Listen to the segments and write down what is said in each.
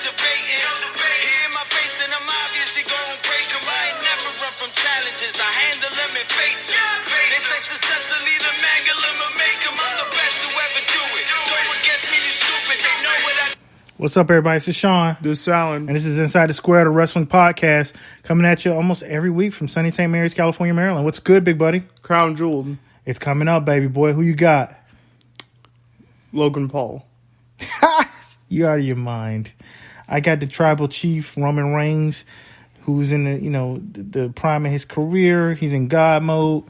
debating. He in my face and I'm obviously gonna break him. I ain't never run from challenges. I handle them and face them. They say success will either mangle him or make him. I'm the best to ever do it. Go against me, you stupid. They know what I. What's up, everybody? This is Sean. This is Alan. And this is Inside the Square, the wrestling podcast, coming at you almost every week from sunny St. Mary's, California, Maryland. What's good, big buddy? Crown Jewel. It's coming up, baby boy. Who you got? Logan Paul. You out of your mind. I got the tribal chief, Roman Reigns, who's in the prime of his career. He's in God mode.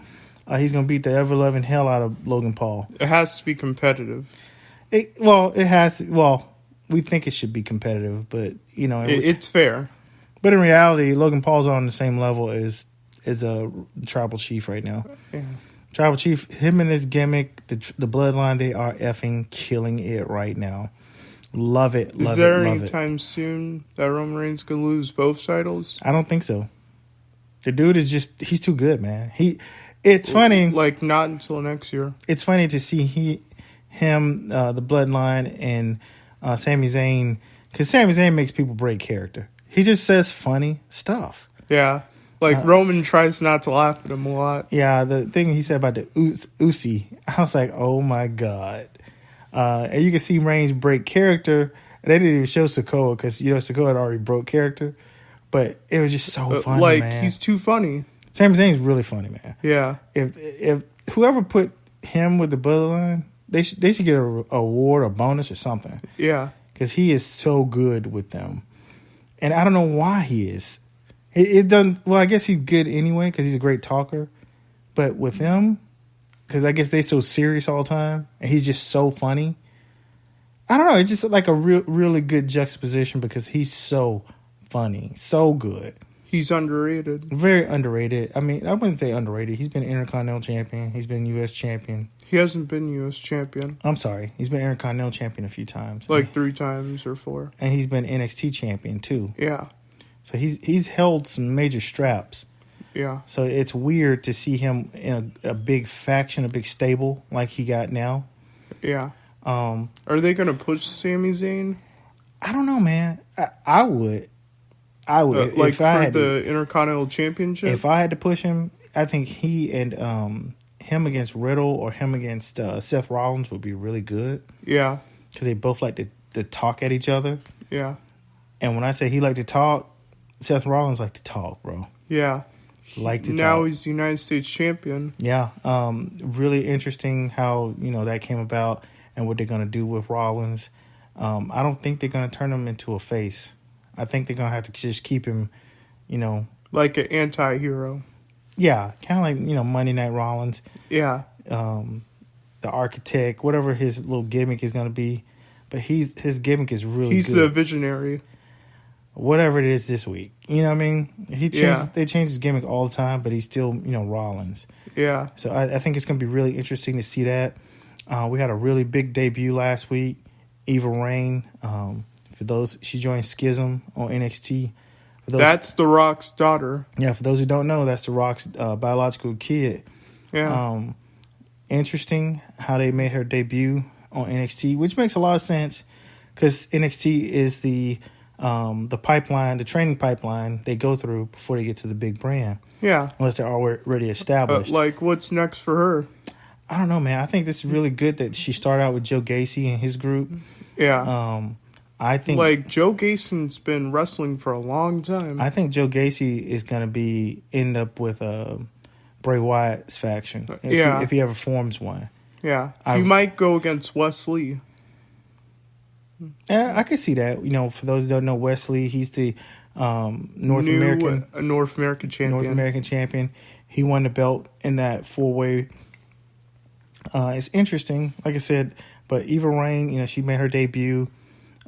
He's going to beat the ever-loving hell out of Logan Paul. It has to be competitive. We think it should be competitive, but, it's fair. But in reality, Logan Paul's on the same level as a tribal chief right now. Yeah. Tribal chief, him and his gimmick, the Bloodline, they are effing killing it right now. Love it. Is there any time soon that Roman Reigns can lose both titles? I don't think so. The dude is he's too good, man. It's funny. Like, not until next year. It's funny to see him, the Bloodline, and Sami Zayn, because Sami Zayn makes people break character. He just says funny stuff. Yeah. Like, Roman tries not to laugh at him a lot. Yeah, the thing he said about the Uzi, I was like, oh my God. And you can see Reigns break character. And they didn't even show Sikoa because, Sikoa had already broke character. But it was just so funny, man. He's too funny. Sami Zayn's really funny, man. Yeah. If whoever put him with the Bloodline, they should get a award or bonus or something. Yeah. Because he is so good with them. And I don't know why he is. It doesn't. Well, I guess he's good anyway because he's a great talker. But with him, because I guess they're so serious all the time, and he's just so funny. I don't know. It's just like a really good juxtaposition because he's so funny, so good. He's underrated. Very underrated. I mean, I wouldn't say underrated. He's been Intercontinental Champion. He's been U.S. Champion. He hasn't been U.S. Champion. I'm sorry. He's been Intercontinental Champion a few times. Like 3 times or 4. And he's been NXT Champion too. Yeah. So he's held some major straps. Yeah. So it's weird to see him in a big faction, a big stable like he got now. Yeah. Are they going to push Sami Zayn? I don't know, man. I would. Like for the Intercontinental Championship? If I had to push him, I think he and him against Riddle or him against Seth Rollins would be really good. Yeah. Because they both like to talk at each other. Yeah. And when I say he like to talk, Seth Rollins like to talk, bro. Yeah. Like to talk. Now he's the United States champion. Yeah. Really interesting how, that came about and what they're going to do with Rollins. I don't think they're going to turn him into a face. I think they're going to have to just keep him, like an anti-hero. Yeah. Kind of like, Monday Night Rollins. Yeah. The architect, whatever his little gimmick is going to be. But his gimmick is really good. He's the visionary. Whatever it is this week. You know what I mean? They change his gimmick all the time, but he's still, Rollins. Yeah. So I think it's going to be really interesting to see that. We had a really big debut last week. Ava Raine. For those, she joined Schism on NXT. That's The Rock's daughter. Yeah, for those who don't know, that's The Rock's biological kid. Yeah. Interesting how they made her debut on NXT, which makes a lot of sense because NXT is the pipeline, the training pipeline they go through before they get to the big brand. Yeah. Unless they're already established. What's next for her? I don't know, man. I think this is really good that she started out with Joe Gacy and his group. Yeah. I think Joe Gacy's been wrestling for a long time. I think Joe Gacy is going to end up with Bray Wyatt's faction if he ever forms one. Yeah. He might go against Wesley. Yeah, I could see that. For those who don't know, Wesley, he's the North American champion. North American champion. He won the belt in that 4-way. It's interesting, like I said. But Ava Raine, she made her debut.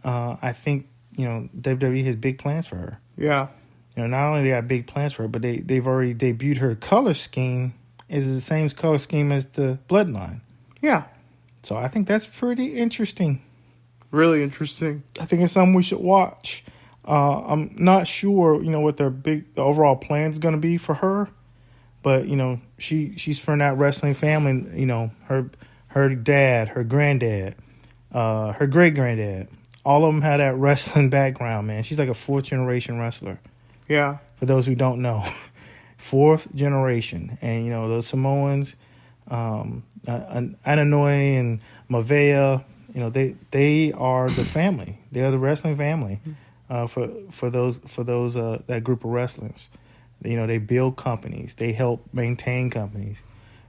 I think WWE has big plans for her. Yeah. Not only they got big plans for her, but they've already debuted her color scheme. Is the same color scheme as the Bloodline. Yeah. So I think that's pretty interesting. Really interesting. I think it's something we should watch. I'm not sure, what the overall plan is going to be for her, but she's from that wrestling family. Her dad, her granddad, her great granddad, all of them had that wrestling background, man. She's like a fourth generation wrestler. Yeah. For those who don't know, fourth generation, and those Samoans, Ananoy and Mavea, they are the family. They are the wrestling family. For those that group of wrestlers, they build companies. They help maintain companies.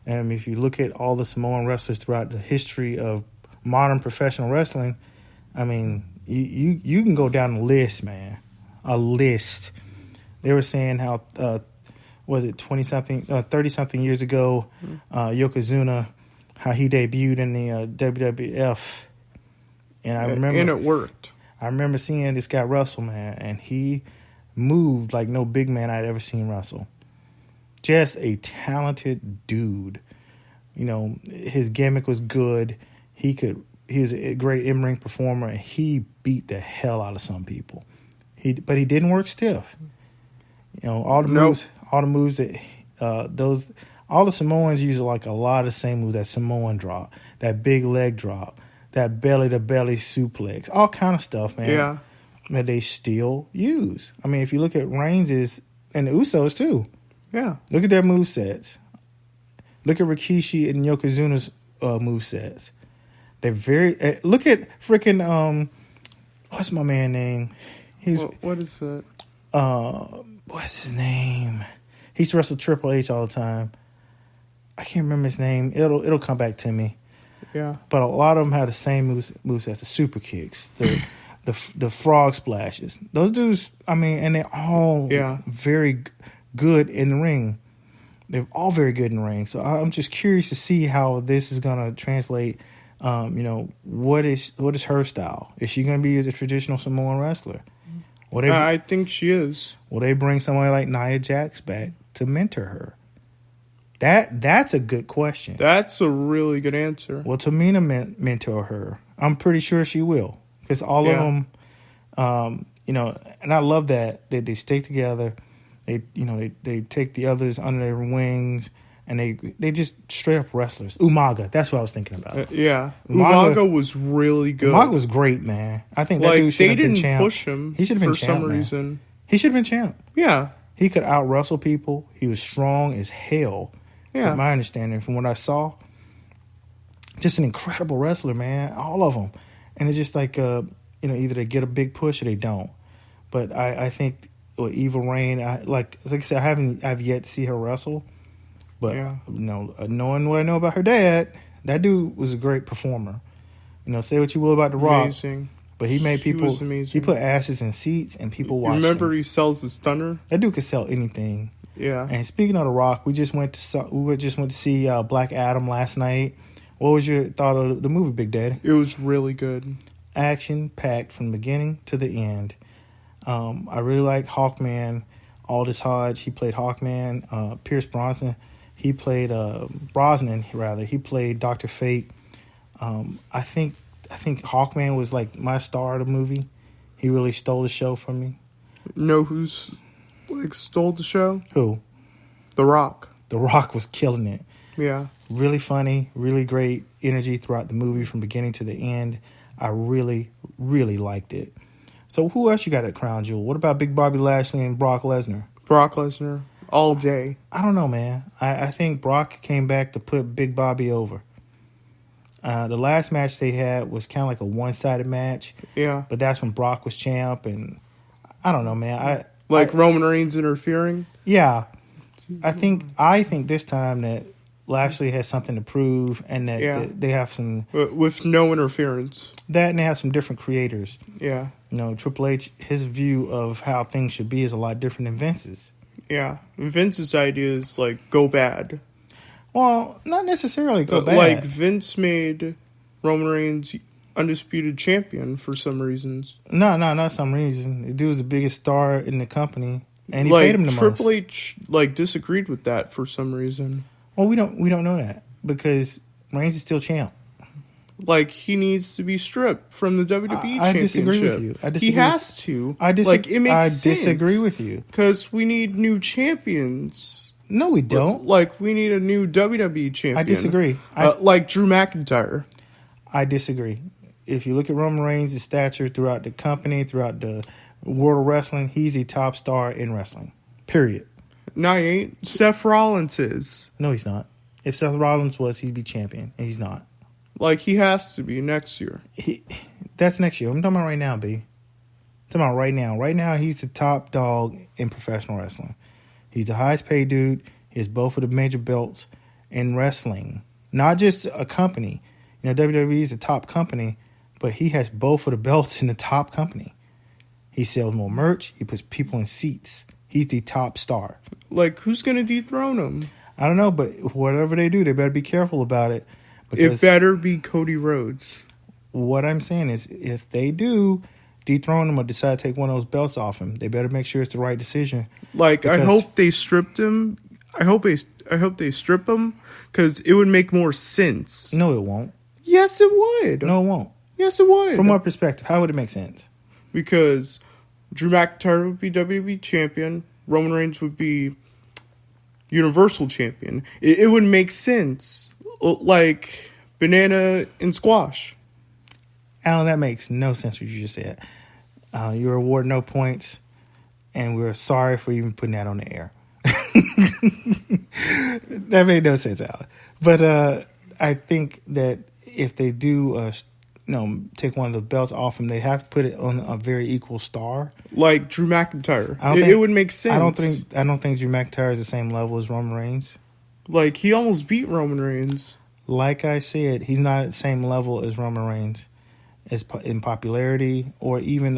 And if you look at all the Samoan wrestlers throughout the history of modern professional wrestling, I mean, you can go down the list, man. A list. They were saying how, was it 30-something years ago, Yokozuna, how he debuted in the WWF. And I remember... And it worked. I remember seeing this guy wrestle, man, and he moved like no big man I'd ever seen wrestle. Just a talented dude. His gimmick was good. He was a great in-ring performer, and he beat the hell out of some people. But he didn't work stiff. All the moves that all the Samoans use like a lot of the same moves. That Samoan drop, that big leg drop, that belly to belly suplex, all kind of stuff, man. Yeah. That they still use. I mean, if you look at Reigns' and the Usos too. Yeah. Look at their movesets. Look at Rikishi and Yokozuna's movesets. They're very... look at freaking... what's my man name? What is that? What's his name? He used to wrestle Triple H all the time. I can't remember his name. It'll come back to me. Yeah. But a lot of them have the same movesets. The super kicks. The frog splashes. Those dudes, I mean, and they're all very good in the ring. They're all very good in the ring. So I'm just curious to see how this is going to translate. What is her style? Is she going to be a traditional Samoan wrestler? I think she is. Will they bring somebody like Nia Jax back to mentor her? That's a good question. That's a really good answer. Will Tamina mentor her? I'm pretty sure she will, because all of them, and I love that they stick together. They take the others under their wings, and they just straight up wrestlers. Umaga, that's what I was thinking about. Yeah, Umaga was really good. Umaga was great, man. I think that dude should have been champ. They didn't push him. He should have been for champ, some man. reason. He should have been champ. Yeah, he could out wrestle people. He was strong as hell. Yeah, from my understanding, from what I saw, just an incredible wrestler, man. All of them, and it's just like either they get a big push or they don't. But I think with Ava Raine, like I said, I've yet to see her wrestle. But knowing what I know about her dad, that dude was a great performer. Say what you will about The Rock, amazing. But he made people. Was amazing. He put asses in seats, and people watched. Remember, him. He sells the stunner. That dude could sell anything. Yeah. And speaking of The Rock, we just went to see Black Adam last night. What was your thought of the movie, Big Daddy? It was really good. Action packed from the beginning to the end. I really like Hawkman. Aldous Hodge, he played Hawkman. Pierce Brosnan, he played Brosnan. Rather, he played Dr. Fate. I think Hawkman was like my star of the movie. He really stole the show from me. Know who's stole the show? Who? The Rock. The Rock was killing it. Yeah. Really funny, really great energy throughout the movie from beginning to the end. I really, really liked it. So who else you got at Crown Jewel? What about Big Bobby Lashley and Brock Lesnar? Brock Lesnar, all day. I don't know, man. I think Brock came back to put Big Bobby over. The last match they had was kind of like a one-sided match. Yeah. But that's when Brock was champ, and I don't know, man. Roman Reigns interfering? Yeah. I think this time that Lashley has something to prove, and that they have some... With no interference. That, and they have some different creators. Yeah. Triple H, his view of how things should be is a lot different than Vince's. Yeah. Vince's idea is, go bad. Well, not necessarily go bad. bad. Vince made Roman Reigns undisputed champion for some reasons. No, not some reason. The dude was the biggest star in the company, and he paid him the most. Triple H, disagreed with that for some reason. Well, we don't know that, because Reigns is still champ. He needs to be stripped from the WWE Championship. I disagree with you. He has to. It makes sense. Disagree with you. Because we need new champions. No, we don't. We need a new WWE champion. I disagree. Like Drew McIntyre. I disagree. if you look at Roman Reigns' stature throughout the company, throughout the world of wrestling, he's a top star in wrestling. Period. No, he ain't. Seth Rollins is. No, he's not. If Seth Rollins was, he'd be champion, and he's not. Like, he has to be next year. That's next year. I'm talking about right now, B. I'm talking about right now. Right now, he's the top dog in professional wrestling. He's the highest paid dude. He has both of the major belts in wrestling. Not just a company. You know, WWE is the top company, but he has both of the belts in the top company. He sells more merch. He puts people in seats. He's the top star. Like, who's going to dethrone him? I don't know, but whatever they do, they better be careful about it. It better be Cody Rhodes. What I'm saying is, if they do dethrone him or decide to take one of those belts off him, they better make sure it's the right decision. Like, I hope they stripped him. I hope they strip him, because it would make more sense. No, it won't. Yes, it would. No, it won't. Yes, it would. From what perspective? How would it make sense? Because Drew McIntyre would be WWE champion. Roman Reigns would be Universal champion. It would make sense. Like banana and squash. Alan, that makes no sense what you just said. You were awarded no points, and we're sorry for even putting that on the air. That made no sense, Alan. But I think that if they do, take one of the belts off him, they have to put it on a very equal star. Like Drew McIntyre. It would make sense. I don't think Drew McIntyre is the same level as Roman Reigns. Like, he almost beat Roman Reigns. Like I said, he's not at the same level as Roman Reigns in popularity or even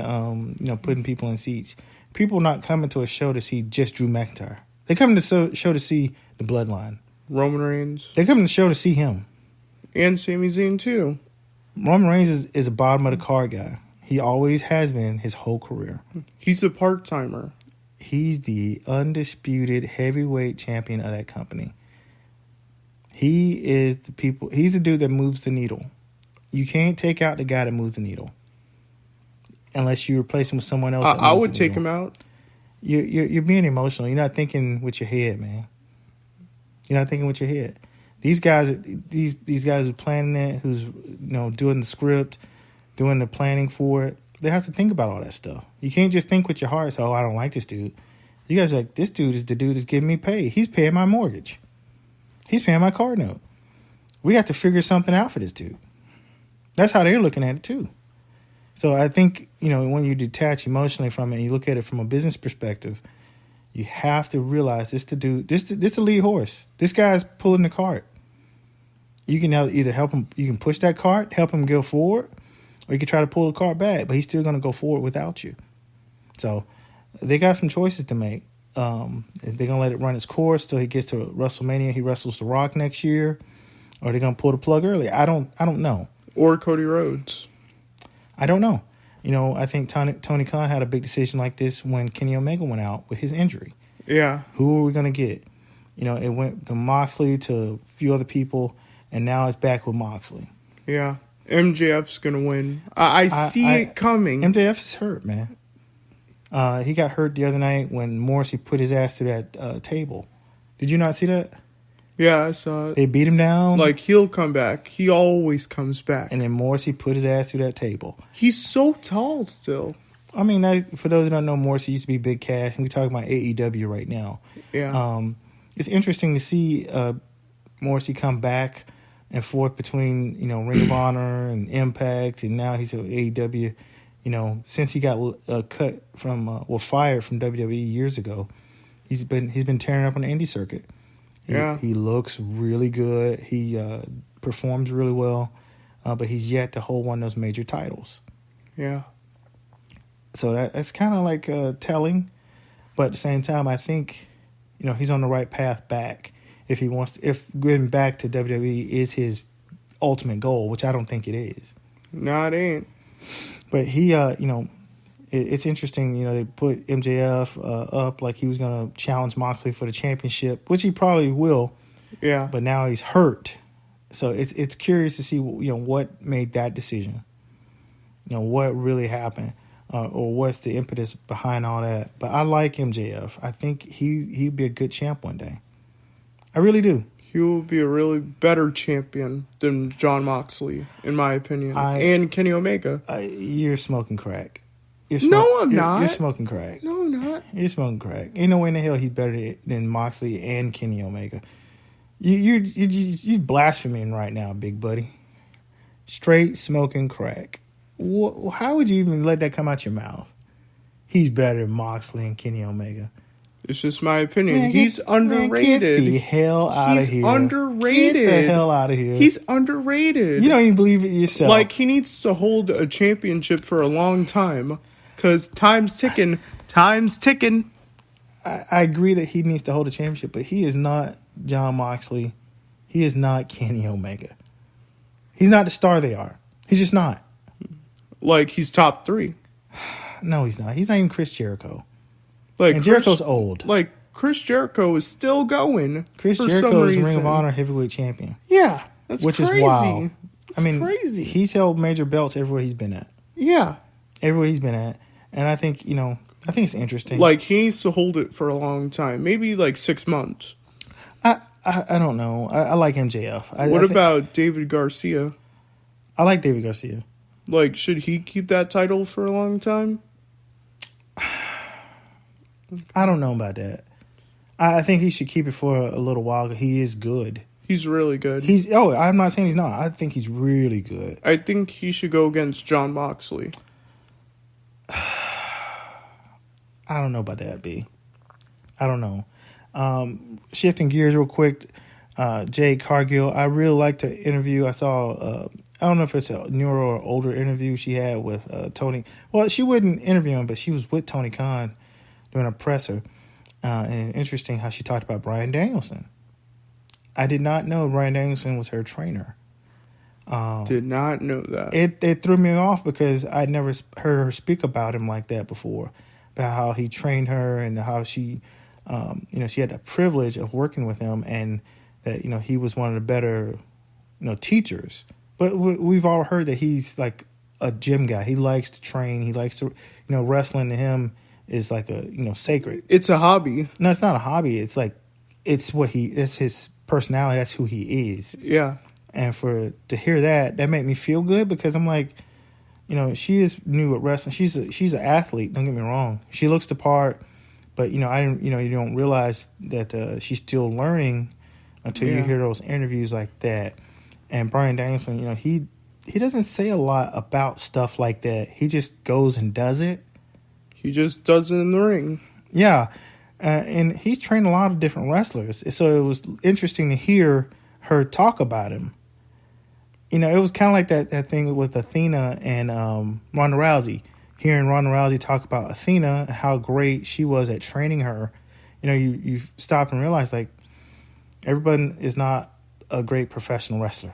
putting people in seats. People not coming to a show to see just Drew McIntyre. They come to the show to see the Bloodline. Roman Reigns. They come to the show to see him. And Sami Zayn, too. Roman Reigns is a bottom of the card guy. He always has been his whole career. He's a part-timer. He's the undisputed heavyweight champion of that company. He's the dude that moves the needle. You can't take out the guy that moves the needle unless you replace him with someone else. I would take him out. You're being emotional. You're not thinking with your head, man. You're not thinking with your head. These guys are planning it. Who's doing the script, doing the planning for it. They have to think about all that stuff. You can't just think with your heart. Oh, I don't like this dude. You guys are like, this dude is the dude that's giving me pay. He's paying my mortgage. He's paying my car note. We have to figure something out for this dude. That's how they're looking at it too. So I think, when you detach emotionally from it and you look at it from a business perspective, you have to realize this the lead horse. This guy's pulling the cart. You can either help him, you can push that cart, help him go forward, or you can try to pull the cart back, but he's still going to go forward without you. So they got some choices to make. If they're going to let it run its course till he gets to WrestleMania, he wrestles The Rock next year, or they're going to pull the plug early. I don't know. Or Cody Rhodes. I don't know. I think Tony Khan had a big decision like this when Kenny Omega went out with his injury. Yeah. Who are we going to get? It went from Moxley to a few other people, and now it's back with Moxley. Yeah. MJF's going to win. I see it coming. MJF is hurt, man. He got hurt the other night when Morrissey put his ass through that table. Did you not see that? Yeah, I saw it. They beat him down. Like, he'll come back. He always comes back. And then Morrissey put his ass through that table. He's so tall still. I mean, for those who don't know, Morrissey used to be Big Cass, and we're talking about AEW right now. Yeah. It's interesting to see Morrissey come back and forth between, Ring of Honor and Impact, and now he's at AEW. Since he got fired from WWE years ago, he's been tearing up on the indie circuit. He looks really good. He performs really well, but he's yet to hold one of those major titles. Yeah. So that's kind of like telling, but at the same time, I think he's on the right path back. If getting back to WWE is his ultimate goal, which I don't think it is. No, it ain't. But he, it's interesting. They put MJF up like he was going to challenge Moxley for the championship, which he probably will. Yeah. But now he's hurt, so it's curious to see what made that decision. What really happened, or what's the impetus behind all that. But I like MJF. I think he'd be a good champ one day. I really do. He will be a really better champion than Jon Moxley, in my opinion, and Kenny Omega. You're smoking crack. No, I'm not. You're smoking crack. No, I'm not. You're smoking crack. Ain't no way in the hell he's better than Moxley and Kenny Omega. You're blaspheming right now, big buddy. Straight smoking crack. How would you even let that come out your mouth? He's better than Moxley and Kenny Omega. It's just my opinion. He's underrated. Get the hell out of here. He's underrated. Get the hell out of here. He's underrated. You don't even believe it yourself. Like, he needs to hold a championship for a long time. Because time's ticking. Time's ticking. I agree that he needs to hold a championship, but he is not Jon Moxley. He is not Kenny Omega. He's not the star they are. He's just not. Like, he's top 3. No, he's not. He's not even Chris Jericho. Like, and Jericho's old. Like, Chris Jericho is still going. Chris Jericho is Ring of Honor heavyweight champion. Yeah, that's which crazy. Is wild. It's crazy. He's held major belts everywhere he's been at. Yeah. Everywhere he's been at. And I think, I think it's interesting. Like, he needs to hold it for a long time. Maybe, like, 6 months. I don't know. I like MJF. What about David Garcia? I like David Garcia. Like, should he keep that title for a long time? I don't know about that. I think he should keep it for a little while. He is good. He's really good. I'm not saying he's not. I think he's really good. I think he should go against Jon Moxley. I don't know about that, B. I don't know. Shifting gears real quick, Jade Cargill. I really liked her interview. I saw, I don't know if it's a newer or older interview she had with Tony. Well, she wouldn't interview him, but she was with Tony Khan doing a presser. And interesting how she talked about Bryan Danielson. I did not know Bryan Danielson was her trainer. Did not know that. It threw me off because I'd never heard her speak about him like that before. About how he trained her and how she, she had the privilege of working with him, and that he was one of the better, teachers. But we've all heard that he's like a gym guy. He likes to train. He likes to, wrestling to him is like a sacred. It's a hobby. No, it's not a hobby. It's like it's his personality. That's who he is. Yeah. And to hear that made me feel good because I'm like, she is new at wrestling. She's an athlete. Don't get me wrong. She looks the part, but you don't realize that she's still learning until you hear those interviews like that. And Bryan Danielson, he doesn't say a lot about stuff like that. He just goes and does it. He just does it in the ring. Yeah, and he's trained a lot of different wrestlers. So it was interesting to hear her talk about him. It was kind of like that thing with Athena and Ronda Rousey. Hearing Ronda Rousey talk about Athena and how great she was at training her, you stop and realize like everybody is not a great professional wrestler.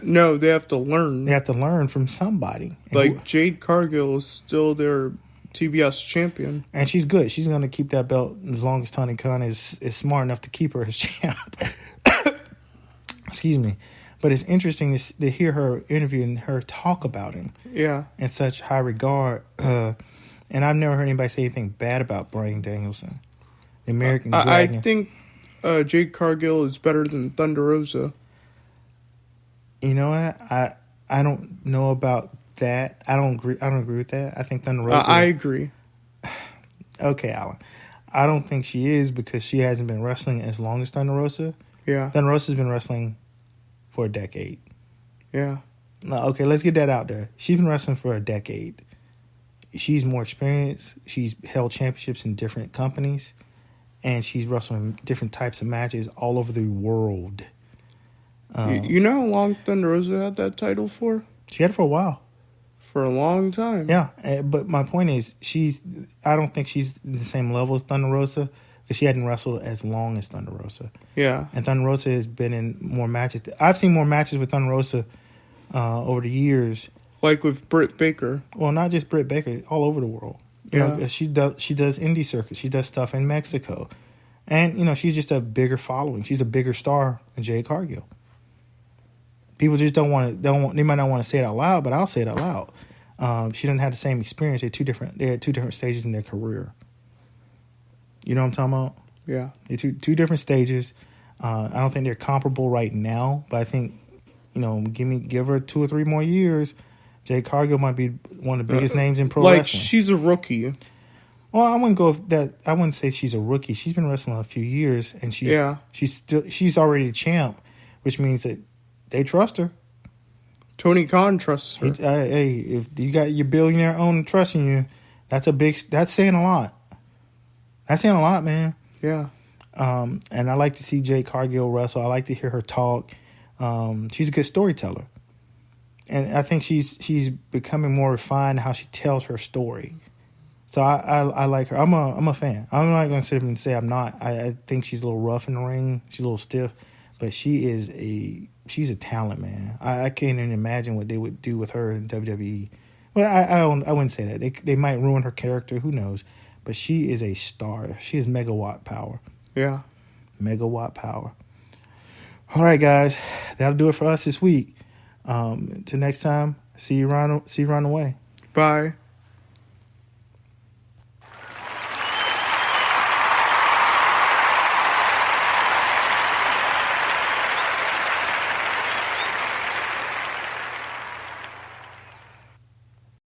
No, they have to learn. They have to learn from somebody. Like Jade Cargill is still their TBS champion, and she's good. She's going to keep that belt as long as Tony Khan is smart enough to keep her as champ. Excuse me. But it's interesting to hear her interview and her talk about him. Yeah. In such high regard. And I've never heard anybody say anything bad about Bryan Danielson. The American Dragon. I think Jade Cargill is better than Thunder Rosa. You know what? I don't know about that. I don't agree with that. I think Thunder Rosa. I agree. Okay, Alan. I don't think she is because she hasn't been wrestling as long as Thunder Rosa. Yeah. Thunder Rosa's been wrestling for a decade. Yeah. No, okay, let's get that out there. She's been wrestling for a decade. She's more experienced. She's held championships in different companies, and she's wrestling different types of matches all over the world. You know how long Thunder Rosa had that title for? She had it for a while. For a long time. Yeah, but my point is, I don't think she's the same level as Thunder Rosa because she hadn't wrestled as long as Thunder Rosa. Yeah. And Thunder Rosa has been in more matches. I've seen more matches with Thunder Rosa over the years. Like with Britt Baker. Well, not just Britt Baker, all over the world. You know, she does indie circuits. She does stuff in Mexico. And, she's just a bigger following. She's a bigger star than Jade Cargill. People just they might not want to say it out loud, but I'll say it out loud. She didn't have the same experience. They had two different stages in their career. You know what I'm talking about? Yeah. Two different stages. I don't think they're comparable right now, but I think, give her 2 or 3 more years. Jade Cargill might be one of the biggest names in pro like wrestling. she's a rookie. Well, I wouldn't go with that. I wouldn't say she's a rookie. She's been wrestling a few years, and she's already a champ, which means that they trust her. Tony Khan trusts her. Hey, if you got your billionaire owner trusting you, that's saying a lot. That's saying a lot, man. Yeah. And I like to see Jade Cargill wrestle. I like to hear her talk. She's a good storyteller, and I think she's becoming more refined in how she tells her story. So I like her. I'm a fan. I'm not going to sit here and say I'm not. I think she's a little rough in the ring. She's a little stiff, but she's a talent, man. I can't even imagine what they would do with her in WWE. Well, I wouldn't say that. They might ruin her character. Who knows? But she is a star. She has megawatt power. Yeah. Megawatt power. All right, guys. That'll do it for us this week. Till next time, see you around the way. Bye.